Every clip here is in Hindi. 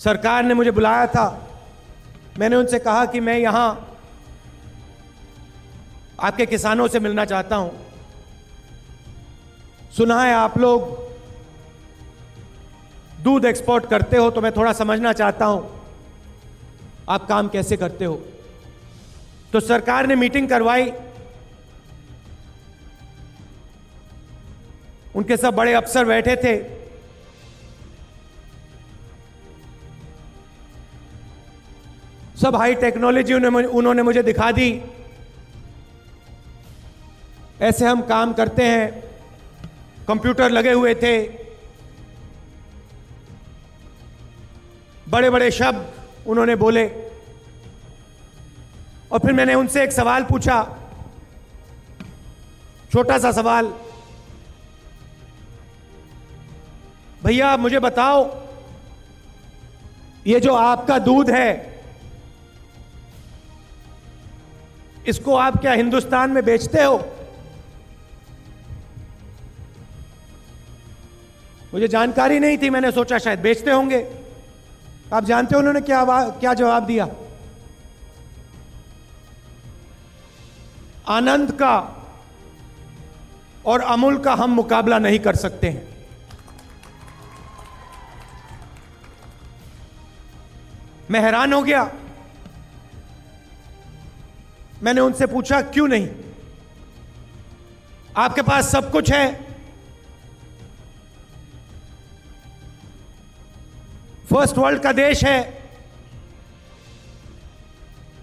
सरकार ने मुझे बुलाया था। मैंने उनसे कहा कि मैं यहां आपके किसानों से मिलना चाहता हूं। सुना है आप लोग दूध एक्सपोर्ट करते हो, तो मैं थोड़ा समझना चाहता हूं आप काम कैसे करते हो। तो सरकार ने मीटिंग करवाई। उनके सब बड़े अफसर बैठे थे। सब हाई टेक्नोलॉजी उन्होंने मुझे दिखा दी। ऐसे हम काम करते हैं। कंप्यूटर लगे हुए थे, बड़े बड़े शब्द उन्होंने बोले। और फिर मैंने उनसे एक सवाल पूछा, छोटा सा सवाल, भैया आप मुझे बताओ, ये जो आपका दूध है, इसको आप क्या हिंदुस्तान में बेचते हो? मुझे जानकारी नहीं थी, मैंने सोचा शायद बेचते होंगे। आप जानते हो उन्होंने क्या जवाब दिया? आनंद का और अमूल का हम मुकाबला नहीं कर सकते हैं। मैं हैरान हो गया। मैंने उनसे पूछा क्यों नहीं? आपके पास सब कुछ है, फर्स्ट वर्ल्ड का देश है,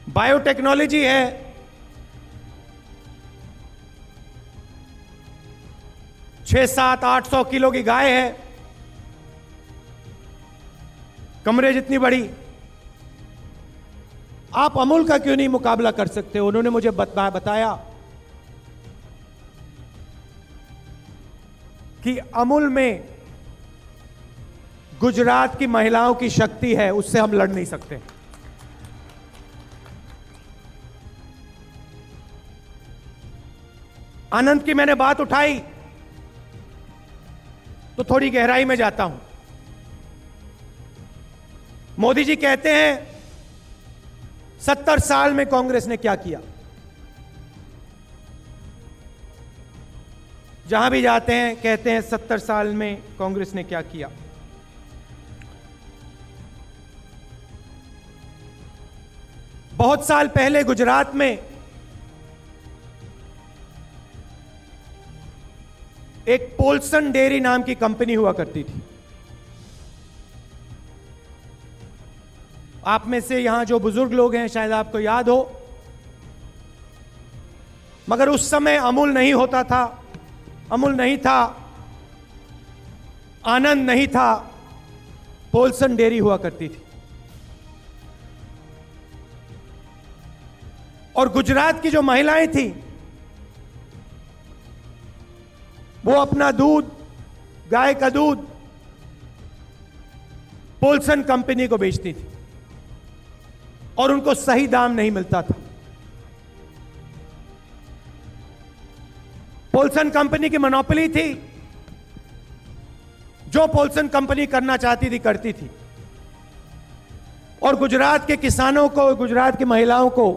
बायोटेक्नोलॉजी है, 600-700-800 किलो की गाय है, कमरे जितनी बड़ी। आप अमूल का क्यों नहीं मुकाबला कर सकते? उन्होंने मुझे बताया कि अमूल में गुजरात की महिलाओं की शक्ति है, उससे हम लड़ नहीं सकते। आनंद की मैंने बात उठाई तो थोड़ी गहराई में जाता हूं। मोदी जी कहते हैं 70 साल में कांग्रेस ने क्या किया। जहां भी जाते हैं कहते हैं 70 साल में कांग्रेस ने क्या किया। बहुत साल पहले गुजरात में एक पोल्सन डेयरी नाम की कंपनी हुआ करती थी। आप में से यहां जो बुजुर्ग लोग हैं शायद आपको याद हो, मगर उस समय अमूल नहीं होता था, अमूल नहीं था, आनंद नहीं था, पोल्सन डेयरी हुआ करती थी। और गुजरात की जो महिलाएं थी वो अपना दूध, गाय का दूध पोल्सन कंपनी को बेचती थी और उनको सही दाम नहीं मिलता था। पोल्सन कंपनी की मोनोपोली थी। जो पोल्सन कंपनी करना चाहती थी करती थी। और गुजरात के किसानों को, गुजरात की महिलाओं को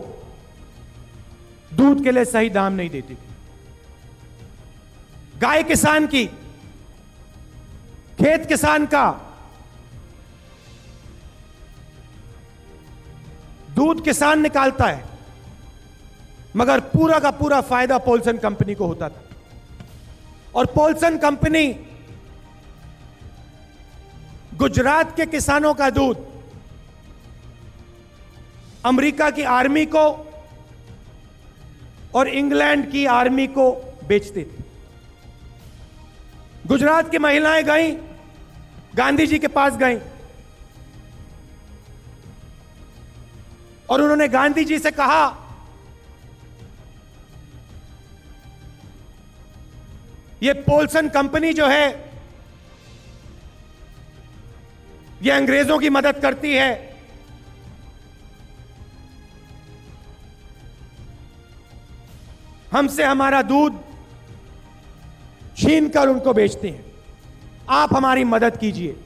दूध के लिए सही दाम नहीं देती थी। गाय किसान की, खेत किसान का, दूध किसान निकालता है, मगर पूरा का पूरा फायदा पोल्सन कंपनी को होता था। और पोल्सन कंपनी गुजरात के किसानों का दूध अमेरिका की आर्मी को और इंग्लैंड की आर्मी को बेचते थे। गुजरात की महिलाएं गईं, गांधी जी के पास गईं और उन्होंने गांधी जी से कहा ये पोल्सन कंपनी जो है ये अंग्रेजों की मदद करती है, हमसे हमारा दूध छीन कर उनको बेचते हैं, आप हमारी मदद कीजिए।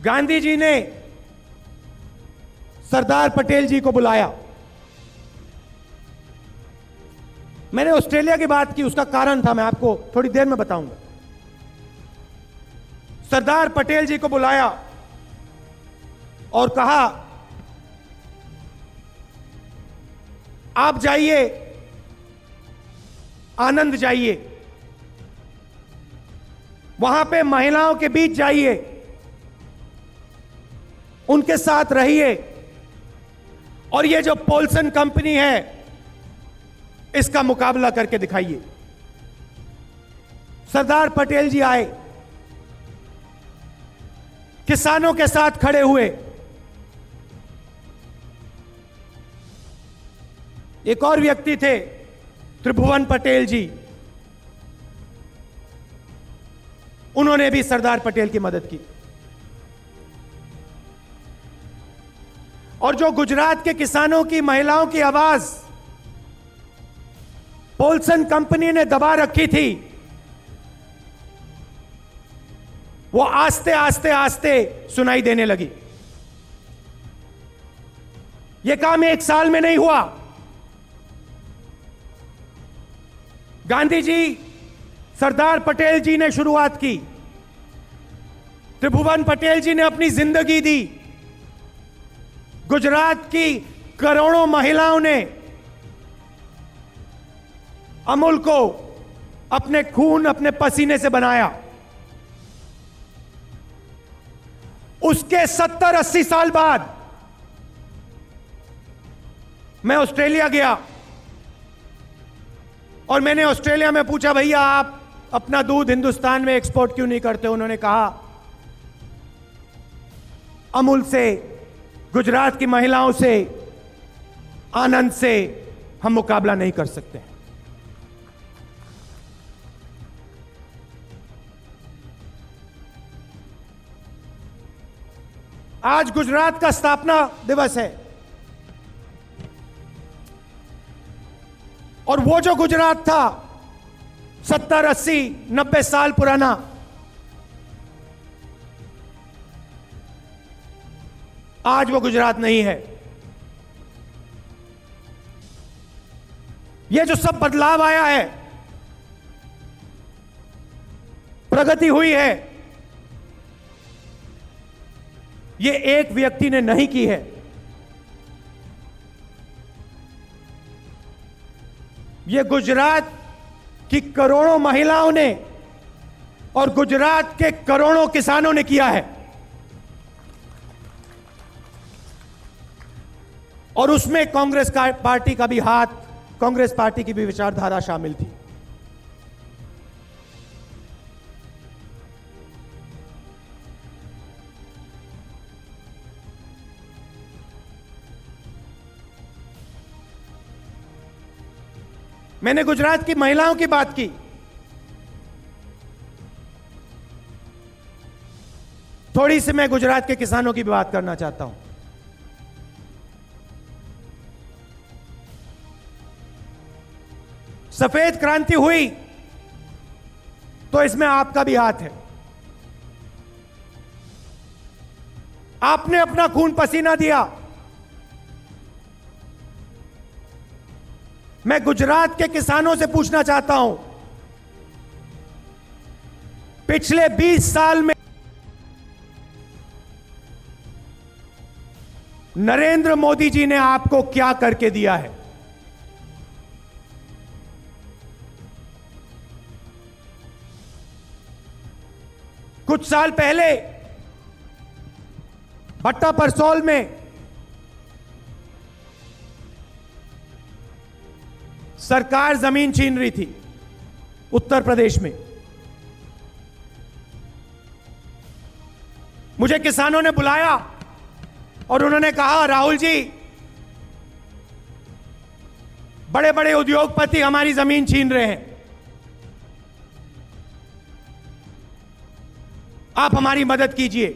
गांधी जी ने सरदार पटेल जी को बुलाया। मैंने ऑस्ट्रेलिया की बात की, उसका कारण था, मैं आपको थोड़ी देर में बताऊंगा। सरदार पटेल जी को बुलाया और कहा, आप जाइए, आनंद जाइए, वहां पे महिलाओं के बीच जाइए, उनके साथ रहिए, और ये जो पोल्सन कंपनी है इसका मुकाबला करके दिखाइए। सरदार पटेल जी आए, किसानों के साथ खड़े हुए। एक और व्यक्ति थे, त्रिभुवन पटेल जी, उन्होंने भी सरदार पटेल की मदद की। और जो गुजरात के किसानों की, महिलाओं की आवाज पोल्सन कंपनी ने दबा रखी थी, वो आस्ते आस्ते आस्ते सुनाई देने लगी। यह काम एक साल में नहीं हुआ। गांधी जी, सरदार पटेल जी ने शुरुआत की, त्रिभुवन पटेल जी ने अपनी जिंदगी दी, गुजरात की करोड़ों महिलाओं ने अमूल को अपने खून, अपने पसीने से बनाया। उसके 70-80 साल बाद मैं ऑस्ट्रेलिया गया और मैंने ऑस्ट्रेलिया में पूछा, भैया आप अपना दूध हिंदुस्तान में एक्सपोर्ट क्यों नहीं करते? उन्होंने कहा, अमूल से, गुजरात की महिलाओं से, आनंद से हम मुकाबला नहीं कर सकते। आज गुजरात का स्थापना दिवस है और वो जो गुजरात था 70, 80, 90 साल पुराना, आज वो गुजरात नहीं है। ये जो सब बदलाव आया है, प्रगति हुई है, ये एक व्यक्ति ने नहीं की है। ये गुजरात की करोड़ों महिलाओं ने और गुजरात के करोड़ों किसानों ने किया है। और उसमें कांग्रेस पार्टी का भी हाथ, कांग्रेस पार्टी की भी विचारधारा शामिल थी। मैंने गुजरात की महिलाओं की बात की, थोड़ी सी मैं गुजरात के किसानों की भी बात करना चाहता हूं। सफेद क्रांति हुई तो इसमें आपका भी हाथ है। आपने अपना खून पसीना दिया। मैं गुजरात के किसानों से पूछना चाहता हूं, पिछले 20 साल में नरेंद्र मोदी जी ने आपको क्या करके दिया है? कुछ साल पहले भट्टा परसौल में सरकार जमीन छीन रही थी, उत्तर प्रदेश में। मुझे किसानों ने बुलाया और उन्होंने कहा, राहुल जी, बड़े बड़े उद्योगपति हमारी जमीन छीन रहे हैं, आप हमारी मदद कीजिए।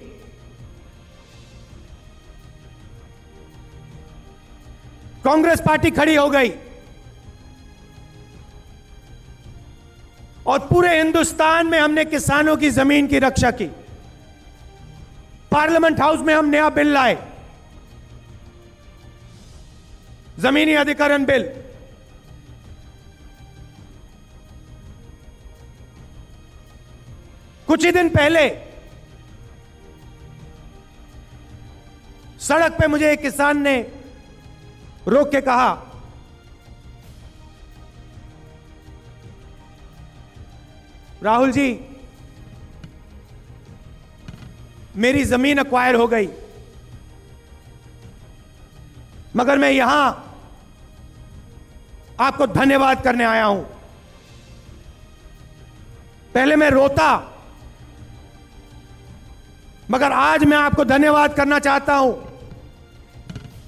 कांग्रेस पार्टी खड़ी हो गई और पूरे हिंदुस्तान में हमने किसानों की जमीन की रक्षा की। पार्लियामेंट हाउस में हम नया बिल लाए, जमीनी अधिग्रहण बिल। कुछ ही दिन पहले सड़क पे मुझे एक किसान ने रोक के कहा, राहुल जी, मेरी जमीन एक्वायर हो गई, मगर मैं यहां आपको धन्यवाद करने आया हूं। पहले मैं रोता, मगर आज मैं आपको धन्यवाद करना चाहता हूं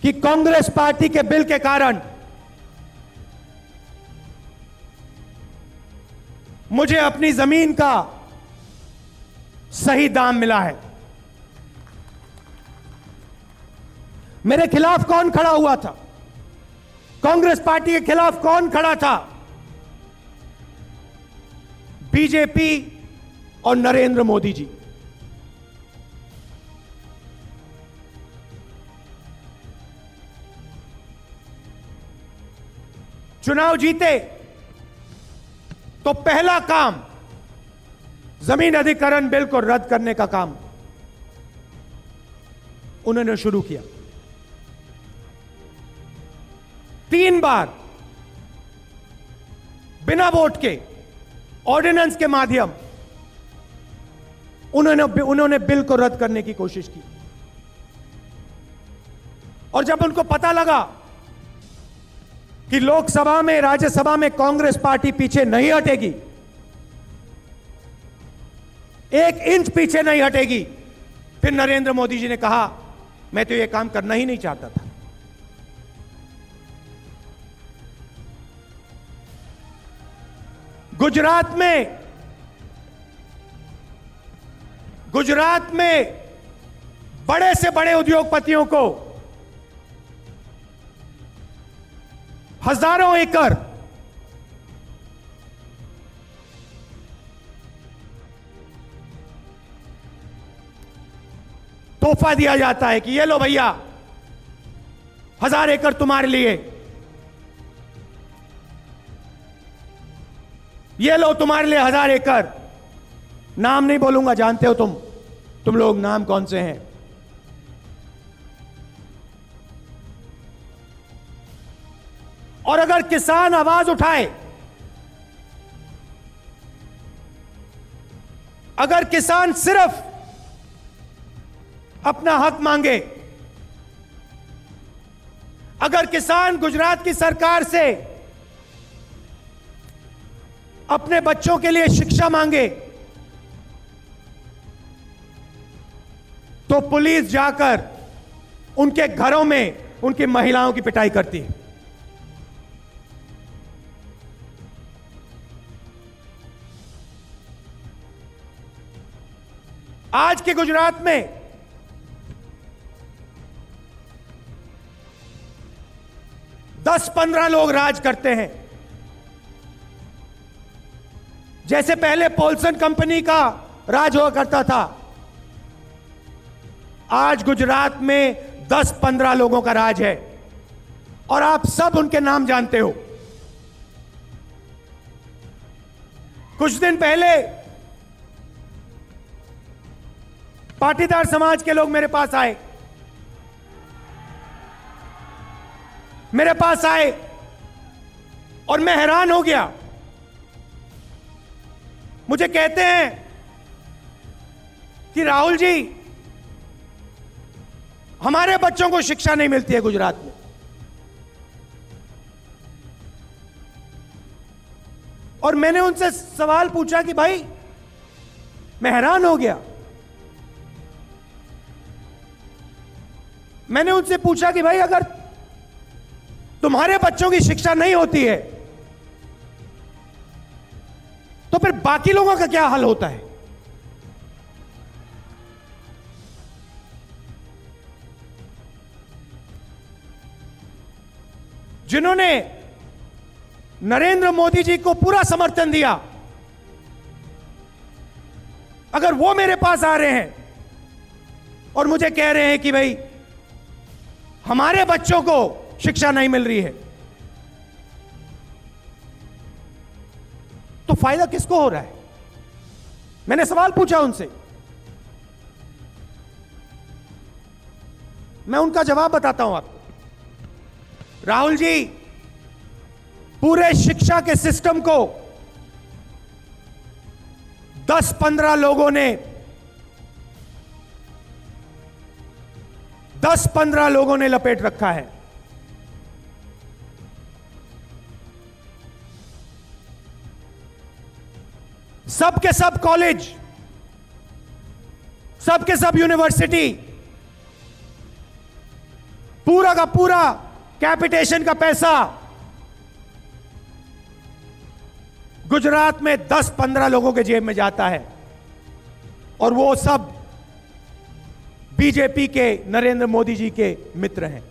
कि कांग्रेस पार्टी के बिल के कारण मुझे अपनी जमीन का सही दाम मिला है। मेरे खिलाफ कौन खड़ा हुआ था? कांग्रेस पार्टी के खिलाफ कौन खड़ा था? बीजेपी और नरेंद्र मोदी जी। चुनाव जीते तो पहला काम जमीन अधिग्रहण बिल को रद्द करने का काम उन्होंने शुरू किया। 3 बार बिना वोट के ऑर्डिनेंस के माध्यम उन्होंने बिल को रद्द करने की कोशिश की। और जब उनको पता लगा कि लोकसभा में, राज्यसभा में कांग्रेस पार्टी पीछे नहीं हटेगी, 1 इंच पीछे नहीं हटेगी, फिर नरेंद्र मोदी जी ने कहा, मैं तो यह काम करना ही नहीं चाहता था। गुजरात में बड़े से बड़े उद्योगपतियों को हजारों एकड़ तोहफा दिया जाता है कि ये लो भैया, 1000 एकड़ तुम्हारे लिए, ये लो तुम्हारे लिए 1000 एकड़। नाम नहीं बोलूंगा, जानते हो तुम लोग नाम कौन से हैं। और अगर किसान आवाज उठाए, अगर किसान सिर्फ अपना हक मांगे, अगर किसान गुजरात की सरकार से अपने बच्चों के लिए शिक्षा मांगे, तो पुलिस जाकर उनके घरों में उनकी महिलाओं की पिटाई करती है। आज के गुजरात में दस 15 लोग राज करते हैं। जैसे पहले पोल्सन कंपनी का राज हुआ करता था, आज गुजरात में 10-15 लोगों का राज है, और आप सब उनके नाम जानते हो। कुछ दिन पहले पाटीदार समाज के लोग मेरे पास आए और मैं हैरान हो गया। मुझे कहते हैं कि राहुल जी, हमारे बच्चों को शिक्षा नहीं मिलती है गुजरात में। और मैंने उनसे सवाल पूछा कि भाई, मैं हैरान हो गया। मैंने उनसे पूछा कि भाई, अगर तुम्हारे बच्चों की शिक्षा नहीं होती है तो फिर बाकी लोगों का क्या हाल होता है? जिन्होंने नरेंद्र मोदी जी को पूरा समर्थन दिया, अगर वो मेरे पास आ रहे हैं और मुझे कह रहे हैं कि भाई हमारे बच्चों को शिक्षा नहीं मिल रही है, तो फायदा किसको हो रहा है? मैंने सवाल पूछा उनसे, मैं उनका जवाब बताता हूं आपको। राहुल जी, पूरे शिक्षा के सिस्टम को 10-15 लोगों ने 10-15 लोगों ने लपेट रखा है। सब के सब कॉलेज, सब के सब यूनिवर्सिटी, पूरा का पूरा कैपिटेशन का पैसा गुजरात में 10-15 लोगों के जेब में जाता है, और वो सब बीजेपी के, नरेंद्र मोदी जी के मित्र हैं।